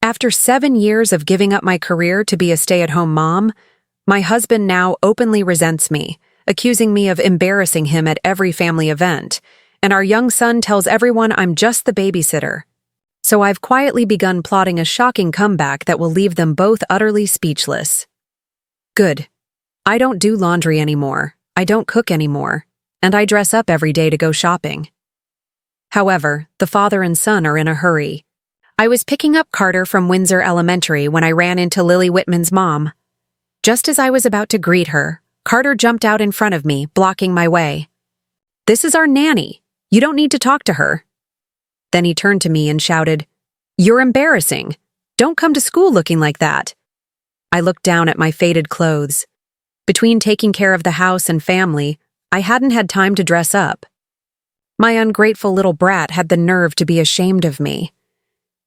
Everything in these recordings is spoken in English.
After 7 years of giving up my career to be a stay-at-home mom, my husband now openly resents me, accusing me of embarrassing him at every family event, and our young son tells everyone I'm just the babysitter. So I've quietly begun plotting a shocking comeback that will leave them both utterly speechless. Good. I don't do laundry anymore, I don't cook anymore, and I dress up every day to go shopping. However, the father and son are in a hurry. I was picking up Carter from Windsor Elementary when I ran into Lily Whitman's mom. Just as I was about to greet her, Carter jumped out in front of me, blocking my way. "This is our nanny. You don't need to talk to her." Then he turned to me and shouted, "You're embarrassing. Don't come to school looking like that." I looked down at my faded clothes. Between taking care of the house and family, I hadn't had time to dress up. My ungrateful little brat had the nerve to be ashamed of me.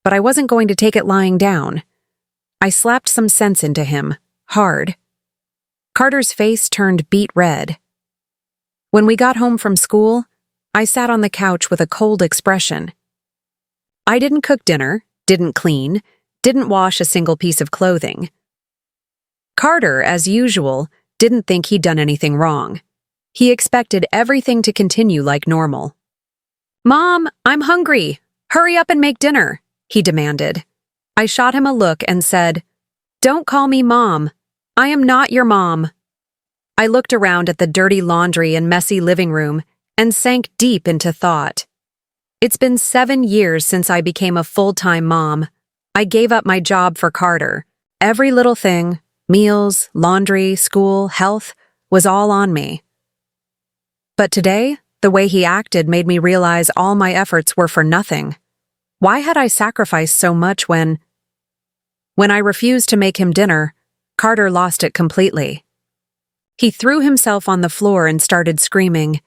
But I wasn't going to take it lying down. I slapped some sense into him, hard. Carter's face turned beet red. When we got home from school, I sat on the couch with a cold expression. I didn't cook dinner, didn't clean, didn't wash a single piece of clothing. Carter, as usual, didn't think he'd done anything wrong. He expected everything to continue like normal. "Mom, I'm hungry. Hurry up and make dinner," he demanded. I shot him a look and said, "Don't call me Mom. I am not your mom." I looked around at the dirty laundry and messy living room and sank deep into thought. It's been 7 years since I became a full-time mom. I gave up my job for Carter. Every little thing, meals, laundry, school, health, was all on me. But today, the way he acted made me realize all my efforts were for nothing. Why had I sacrificed so much when I refused to make him dinner, Carter lost it completely. He threw himself on the floor and started screaming,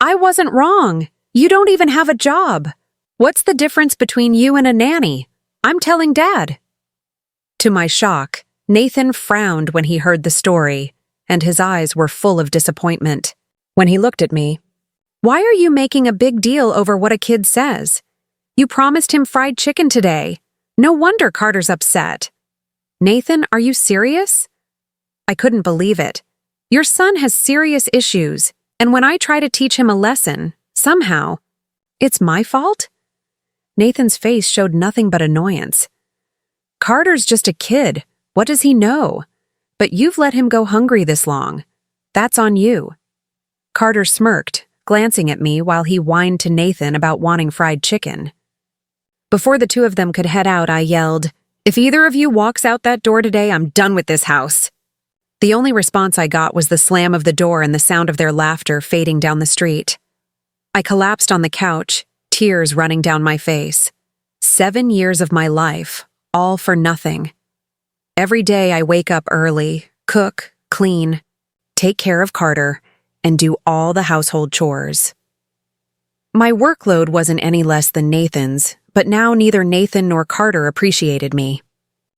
"I wasn't wrong. You don't even have a job. What's the difference between you and a nanny? I'm telling Dad." To my shock, Nathan frowned when he heard the story, and his eyes were full of disappointment. When he looked at me, "Why are you making a big deal over what a kid says? You promised him fried chicken today. No wonder Carter's upset." "Nathan, are you serious?" I couldn't believe it. "Your son has serious issues, and when I try to teach him a lesson, somehow, it's my fault?" Nathan's face showed nothing but annoyance. "Carter's just a kid. What does he know? But you've let him go hungry this long. That's on you." Carter smirked, glancing at me while he whined to Nathan about wanting fried chicken. Before the two of them could head out, I yelled, "If either of you walks out that door today, I'm done with this house." The only response I got was the slam of the door and the sound of their laughter fading down the street. I collapsed on the couch, tears running down my face. 7 years of my life, all for nothing. Every day I wake up early, cook, clean, take care of Carter, and do all the household chores. My workload wasn't any less than Nathan's, but now neither Nathan nor Carter appreciated me.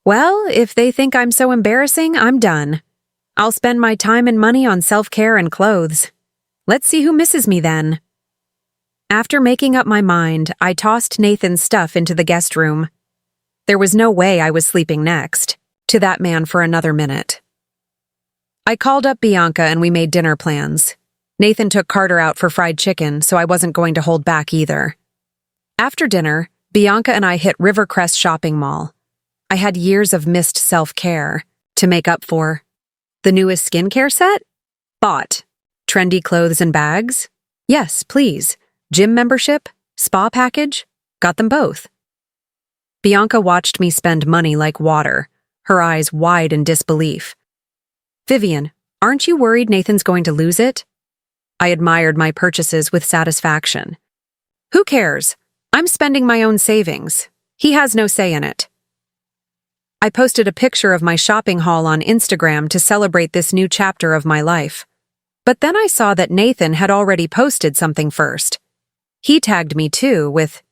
Well, if they think I'm so embarrassing, I'm done. I'll spend my time and money on self-care and clothes. Let's see who misses me then. After making up my mind, I tossed Nathan's stuff into the guest room. There was no way I was sleeping next to that man for another minute. I called up Bianca and we made dinner plans. Nathan took Carter out for fried chicken, so I wasn't going to hold back either. After dinner, Bianca and I hit Rivercrest Shopping Mall. I had years of missed self-care to make up for. The newest skincare set? Bought. Trendy clothes and bags? Yes, please. Gym membership? Spa package? Got them both. Bianca watched me spend money like water, her eyes wide in disbelief. "Vivian, aren't you worried Nathan's going to lose it?" I admired my purchases with satisfaction. "Who cares? I'm spending my own savings. He has no say in it." I posted a picture of my shopping haul on Instagram to celebrate this new chapter of my life. But then I saw that Nathan had already posted something first. He tagged me too with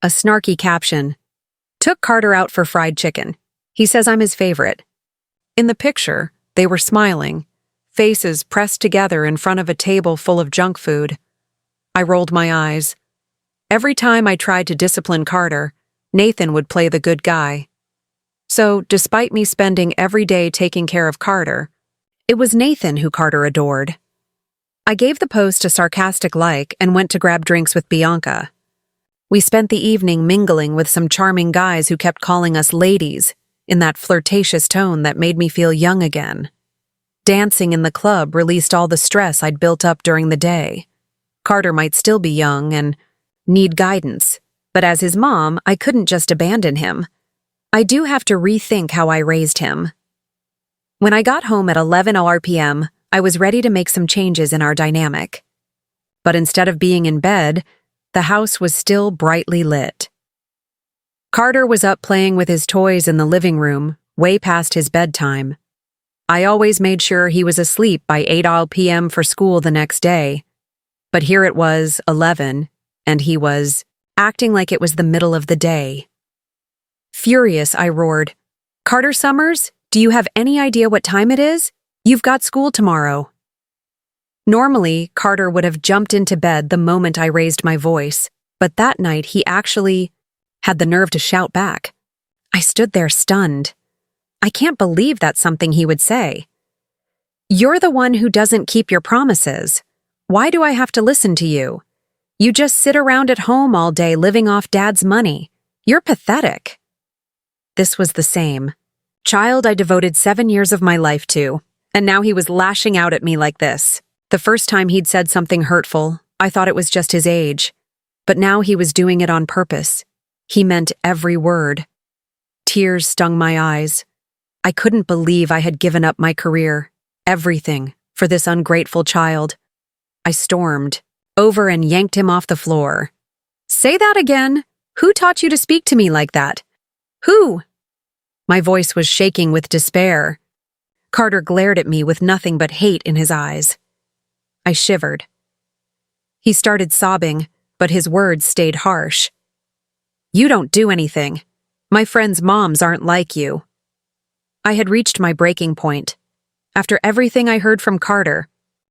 a snarky caption, "Took Carter out for fried chicken. He says I'm his favorite." In the picture, they were smiling, faces pressed together in front of a table full of junk food. I rolled my eyes. Every time I tried to discipline Carter, Nathan would play the good guy. So, despite me spending every day taking care of Carter, it was Nathan who Carter adored. I gave the post a sarcastic like and went to grab drinks with Bianca. We spent the evening mingling with some charming guys who kept calling us ladies in that flirtatious tone that made me feel young again. Dancing in the club released all the stress I'd built up during the day. Carter might still be young and need guidance, but as his mom, I couldn't just abandon him. I do have to rethink how I raised him. When I got home at 11 p.m., I was ready to make some changes in our dynamic. But instead of being in bed, the house was still brightly lit. Carter was up playing with his toys in the living room, way past his bedtime. I always made sure he was asleep by 8 p.m. for school the next day. But here it was, 11, and he was acting like it was the middle of the day. Furious, I roared, "Carter Summers, do you have any idea what time it is? You've got school tomorrow." Normally, Carter would have jumped into bed the moment I raised my voice, but that night he actually had the nerve to shout back. I stood there stunned. I can't believe that's something he would say. "You're the one who doesn't keep your promises. Why do I have to listen to you? You just sit around at home all day living off Dad's money. You're pathetic." This was the same child I devoted 7 years of my life to, and now he was lashing out at me like this. The first time he'd said something hurtful, I thought it was just his age. But now he was doing it on purpose. He meant every word. Tears stung my eyes. I couldn't believe I had given up my career, everything, for this ungrateful child. I stormed over and yanked him off the floor. "Say that again! Who taught you to speak to me like that? Who?" My voice was shaking with despair. Carter glared at me with nothing but hate in his eyes. I shivered. He started sobbing, but his words stayed harsh. "You don't do anything. My friends' moms aren't like you." I had reached my breaking point. After everything I heard from Carter,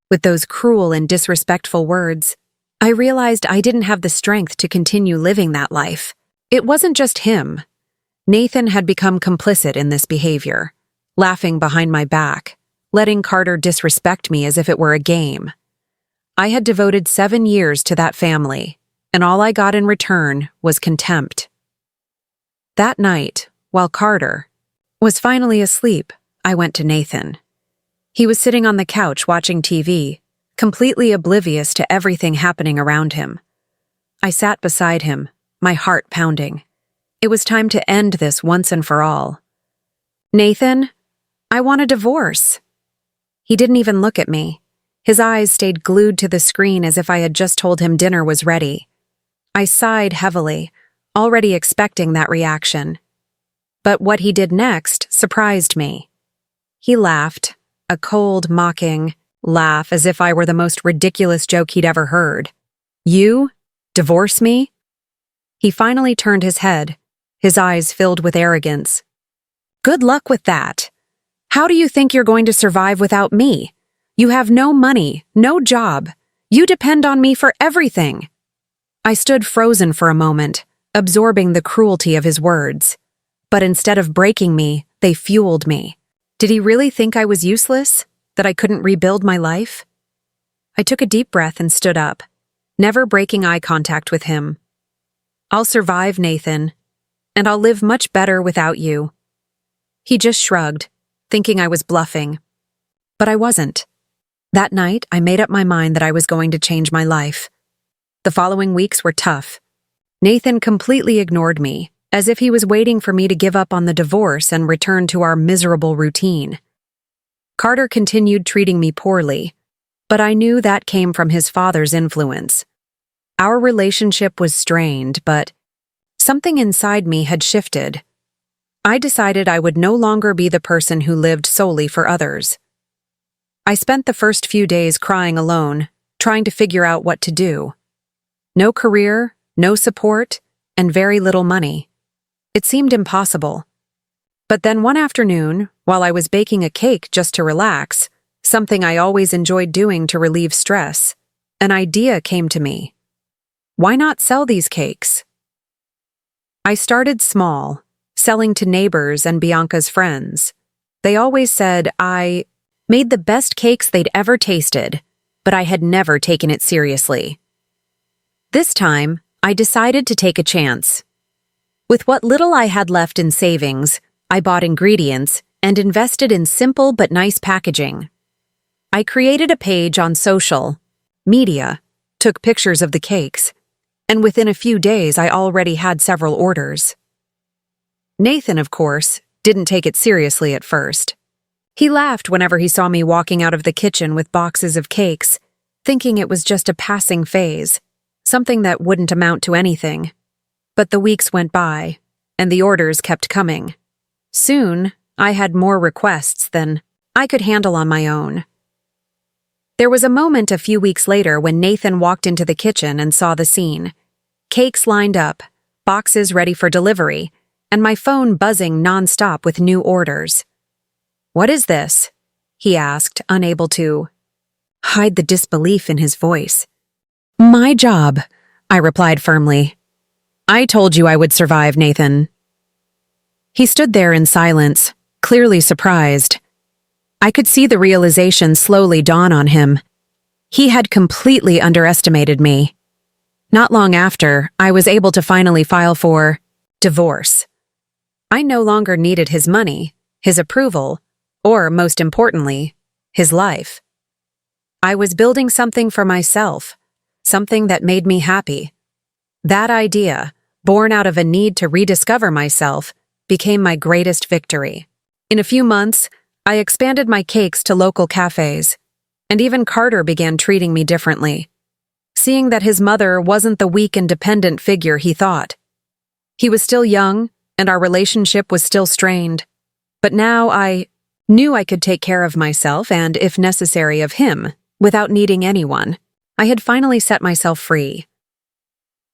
with those cruel and disrespectful words, I realized I didn't have the strength to continue living that life. It wasn't just him. Nathan had become complicit in this behavior, laughing behind my back, letting Carter disrespect me as if it were a game. I had devoted 7 years to that family, and all I got in return was contempt. That night, while Carter was finally asleep, I went to Nathan. He was sitting on the couch watching TV, completely oblivious to everything happening around him. I sat beside him, my heart pounding. It was time to end this once and for all. "Nathan, I want a divorce." He didn't even look at me. His eyes stayed glued to the screen as if I had just told him dinner was ready. I sighed heavily, already expecting that reaction. But what he did next surprised me. He laughed, a cold, mocking laugh as if I were the most ridiculous joke he'd ever heard. "You? Divorce me?" He finally turned his head, his eyes filled with arrogance. "Good luck with that. How do you think you're going to survive without me? You have no money, no job. You depend on me for everything." I stood frozen for a moment, absorbing the cruelty of his words. But instead of breaking me, they fueled me. Did he really think I was useless? That I couldn't rebuild my life? I took a deep breath and stood up, never breaking eye contact with him. "I'll survive, Nathan, and I'll live much better without you." He just shrugged, thinking I was bluffing. But I wasn't. That night, I made up my mind that I was going to change my life. The following weeks were tough. Nathan completely ignored me, as if he was waiting for me to give up on the divorce and return to our miserable routine. Carter continued treating me poorly, but I knew that came from his father's influence. Our relationship was strained, but something inside me had shifted. I decided I would no longer be the person who lived solely for others. I spent the first few days crying alone, trying to figure out what to do. No career, no support, and very little money. It seemed impossible. But then one afternoon, while I was baking a cake just to relax, something I always enjoyed doing to relieve stress, an idea came to me. Why not sell these cakes? I started small, selling to neighbors and Bianca's friends. They always said I made the best cakes they'd ever tasted, but I had never taken it seriously. This time, I decided to take a chance. With what little I had left in savings, I bought ingredients and invested in simple but nice packaging. I created a page on social media, took pictures of the cakes, and within a few days I already had several orders. Nathan, of course, didn't take it seriously at first. He laughed whenever he saw me walking out of the kitchen with boxes of cakes, thinking it was just a passing phase, something that wouldn't amount to anything. But the weeks went by, and the orders kept coming. Soon, I had more requests than I could handle on my own. There was a moment a few weeks later when Nathan walked into the kitchen and saw the scene. Cakes lined up, boxes ready for delivery, and my phone buzzing nonstop with new orders. "What is this?" he asked, unable to hide the disbelief in his voice. "My job," I replied firmly. "I told you I would survive, Nathan." He stood there in silence, clearly surprised. I could see the realization slowly dawn on him. He had completely underestimated me. Not long after, I was able to finally file for divorce. I no longer needed his money, his approval, or, most importantly, his life. I was building something for myself, something that made me happy. That idea, born out of a need to rediscover myself, became my greatest victory. In a few months, I expanded my cakes to local cafes, and even Carter began treating me differently, seeing that his mother wasn't the weak and dependent figure he thought. He was still young, and our relationship was still strained, but now I knew I could take care of myself and, if necessary, of him, without needing anyone. I had finally set myself free.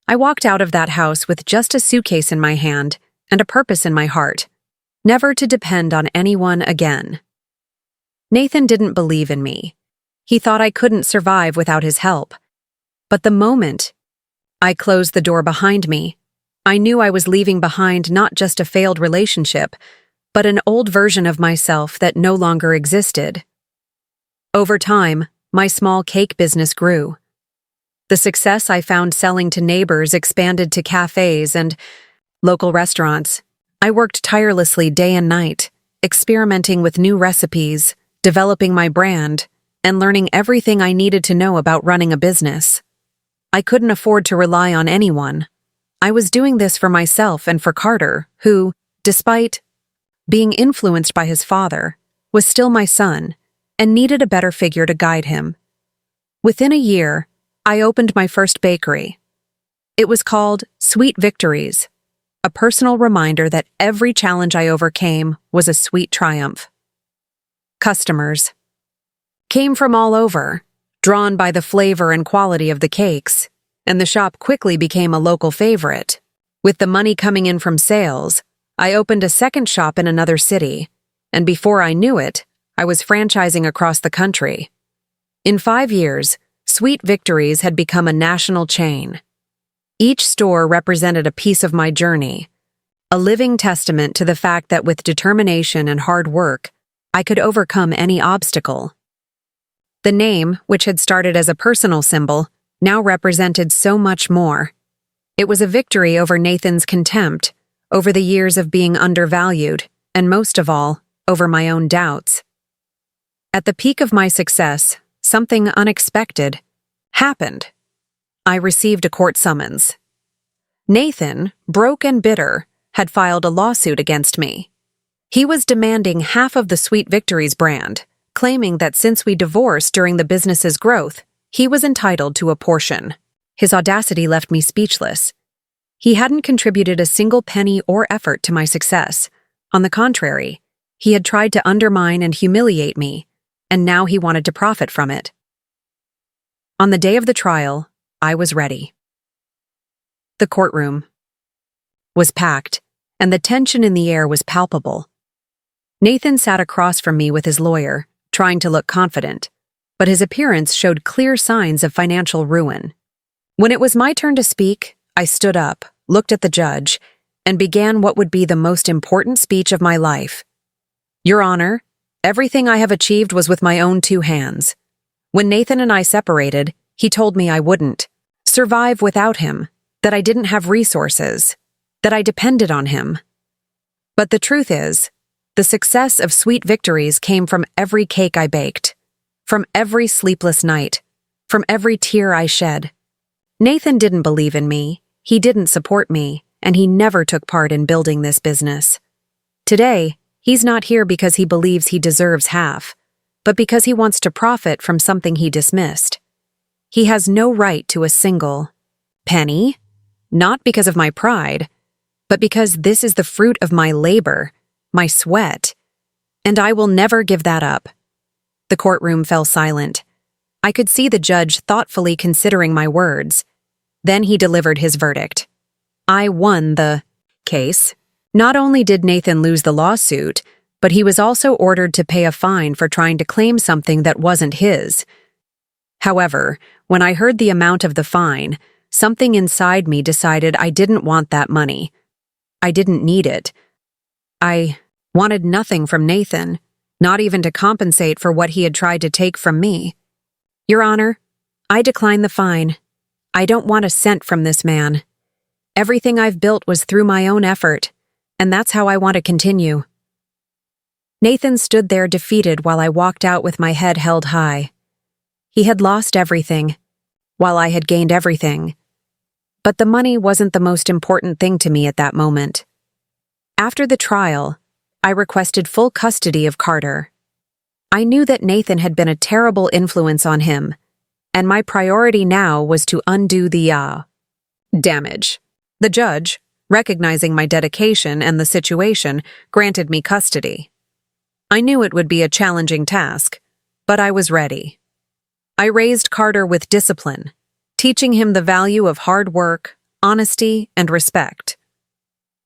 I walked out of that house with just a suitcase in my hand and a purpose in my heart, never to depend on anyone again. Nathan didn't believe in me. He thought I couldn't survive without his help. But the moment I closed the door behind me, I knew I was leaving behind not just a failed relationship, but an old version of myself that no longer existed. Over time, my small cake business grew. The success I found selling to neighbors expanded to cafes and local restaurants. I worked tirelessly day and night, experimenting with new recipes, developing my brand, and learning everything I needed to know about running a business. I couldn't afford to rely on anyone. I was doing this for myself and for Carter, who, despite being influenced by his father, was still my son and needed a better figure to guide him. Within a year, I opened my first bakery. It was called Sweet Victories, a personal reminder that every challenge I overcame was a sweet triumph. Customers came from all over, drawn by the flavor and quality of the cakes, and the shop quickly became a local favorite. With the money coming in from sales, I opened a second shop in another city, and before I knew it, I was franchising across the country. In 5 years, Sweet Victories had become a national chain. Each store represented a piece of my journey, a living testament to the fact that with determination and hard work, I could overcome any obstacle. The name, which had started as a personal symbol, now represented so much more. It was a victory over Nathan's contempt, over the years of being undervalued, and most of all, over my own doubts. At the peak of my success, something unexpected happened. I received a court summons. Nathan, broke and bitter, had filed a lawsuit against me. He was demanding half of the Sweet Victories brand, claiming that since we divorced during the business's growth, he was entitled to a portion. His audacity left me speechless. He hadn't contributed a single penny or effort to my success. On the contrary, he had tried to undermine and humiliate me, and now he wanted to profit from it. On the day of the trial, I was ready. The courtroom was packed, and the tension in the air was palpable. Nathan sat across from me with his lawyer, trying to look confident, but his appearance showed clear signs of financial ruin. When it was my turn to speak, I stood up, looked at the judge, and began what would be the most important speech of my life. Your Honor, everything I have achieved was with my own 2 hands. When Nathan and I separated, he told me I wouldn't survive without him, that I didn't have resources, that I depended on him. But the truth is, the success of Sweet Victories came from every cake I baked, from every sleepless night, from every tear I shed. Nathan didn't believe in me, he didn't support me, and he never took part in building this business. Today, he's not here because he believes he deserves half, but because he wants to profit from something he dismissed. He has no right to a single penny, not because of my pride, but because this is the fruit of my labor, my sweat, and I will never give that up. The courtroom fell silent. I could see the judge thoughtfully considering my words. Then he delivered his verdict. I won the case. Not only did Nathan lose the lawsuit, but he was also ordered to pay a fine for trying to claim something that wasn't his. However, when I heard the amount of the fine, something inside me decided I didn't want that money. I didn't need it. I wanted nothing from Nathan, not even to compensate for what he had tried to take from me. Your Honor, I decline the fine. I don't want a cent from this man. Everything I've built was through my own effort, and that's how I want to continue. Nathan stood there defeated while I walked out with my head held high. He had lost everything, while I had gained everything. But the money wasn't the most important thing to me at that moment. After the trial, I requested full custody of Carter. I knew that Nathan had been a terrible influence on him, and my priority now was to undo the damage. The judge, recognizing my dedication and the situation, granted me custody. I knew it would be a challenging task, but I was ready. I raised Carter with discipline, teaching him the value of hard work, honesty, and respect.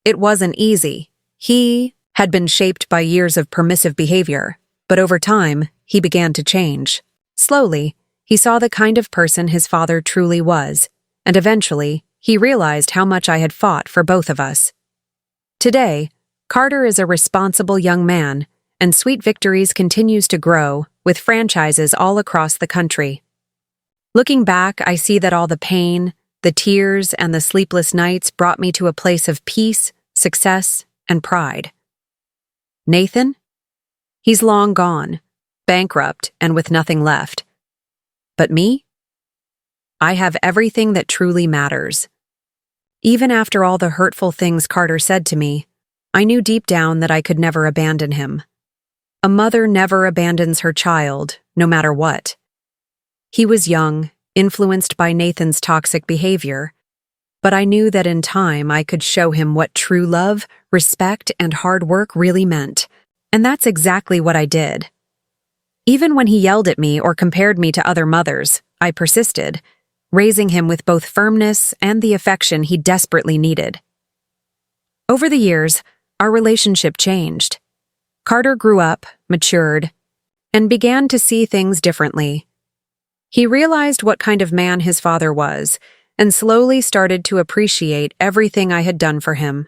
It wasn't easy. He had been shaped by years of permissive behavior, but over time, he began to change. Slowly, he saw the kind of person his father truly was, and eventually, he realized how much I had fought for both of us. Today, Carter is a responsible young man, and Sweet Victories continues to grow, with franchises all across the country. Looking back, I see that all the pain, the tears, and the sleepless nights brought me to a place of peace, success, and pride. Nathan? He's long gone, bankrupt and with nothing left. But me? I have everything that truly matters. Even after all the hurtful things Carter said to me, I knew deep down that I could never abandon him. A mother never abandons her child, no matter what. He was young, influenced by Nathan's toxic behavior, but I knew that in time I could show him what true love, respect, and hard work really meant, and that's exactly what I did. Even when he yelled at me or compared me to other mothers, I persisted, raising him with both firmness and the affection he desperately needed. Over the years, our relationship changed. Carter grew up, matured, and began to see things differently. He realized what kind of man his father was, and slowly started to appreciate everything I had done for him.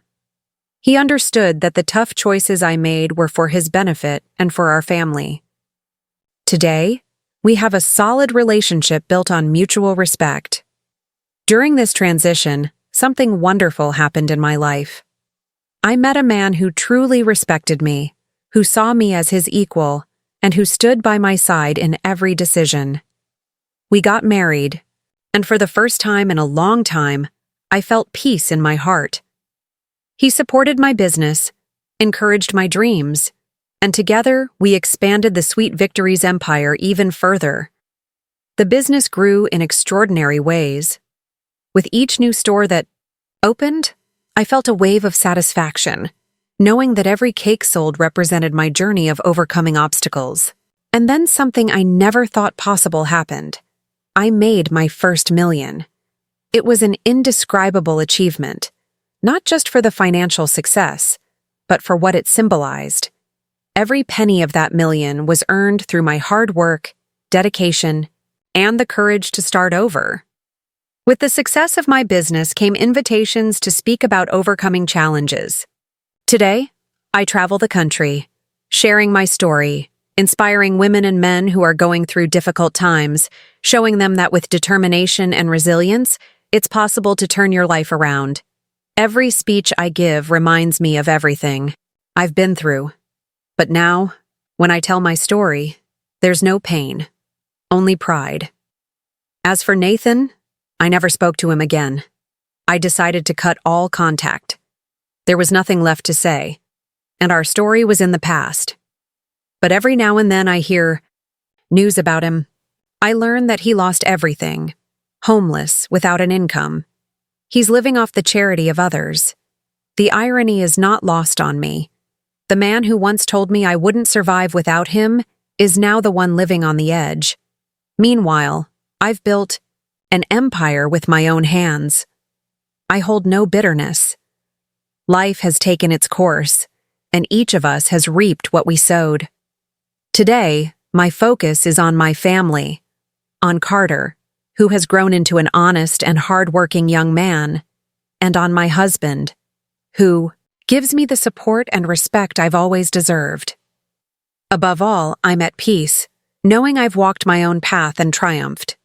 He understood that the tough choices I made were for his benefit and for our family. Today, we have a solid relationship built on mutual respect. During this transition, something wonderful happened in my life. I met a man who truly respected me, who saw me as his equal, and who stood by my side in every decision. We got married, and for the first time in a long time, I felt peace in my heart. He supported my business, encouraged my dreams, and together we expanded the Sweet Victories empire even further. The business grew in extraordinary ways. With each new store that opened, I felt a wave of satisfaction, knowing that every cake sold represented my journey of overcoming obstacles. And then something I never thought possible happened. I made my first $1,000,000. It was an indescribable achievement, not just for the financial success, but for what it symbolized. Every penny of that $1,000,000 was earned through my hard work, dedication, and the courage to start over. With the success of my business came invitations to speak about overcoming challenges. Today, I travel the country, sharing my story, inspiring women and men who are going through difficult times, showing them that with determination and resilience, it's possible to turn your life around. Every speech I give reminds me of everything I've been through. But now, when I tell my story, there's no pain, only pride. As for Nathan, I never spoke to him again. I decided to cut all contact. There was nothing left to say, and our story was in the past. But every now and then I hear news about him. I learn that he lost everything, homeless, without an income. He's living off the charity of others. The irony is not lost on me. The man who once told me I wouldn't survive without him is now the one living on the edge. Meanwhile, I've built an empire with my own hands. I hold no bitterness. Life has taken its course, and each of us has reaped what we sowed. Today, my focus is on my family, on Carter, who has grown into an honest and hard-working young man, and on my husband, who gives me the support and respect I've always deserved. Above all, I'm at peace, knowing I've walked my own path and triumphed.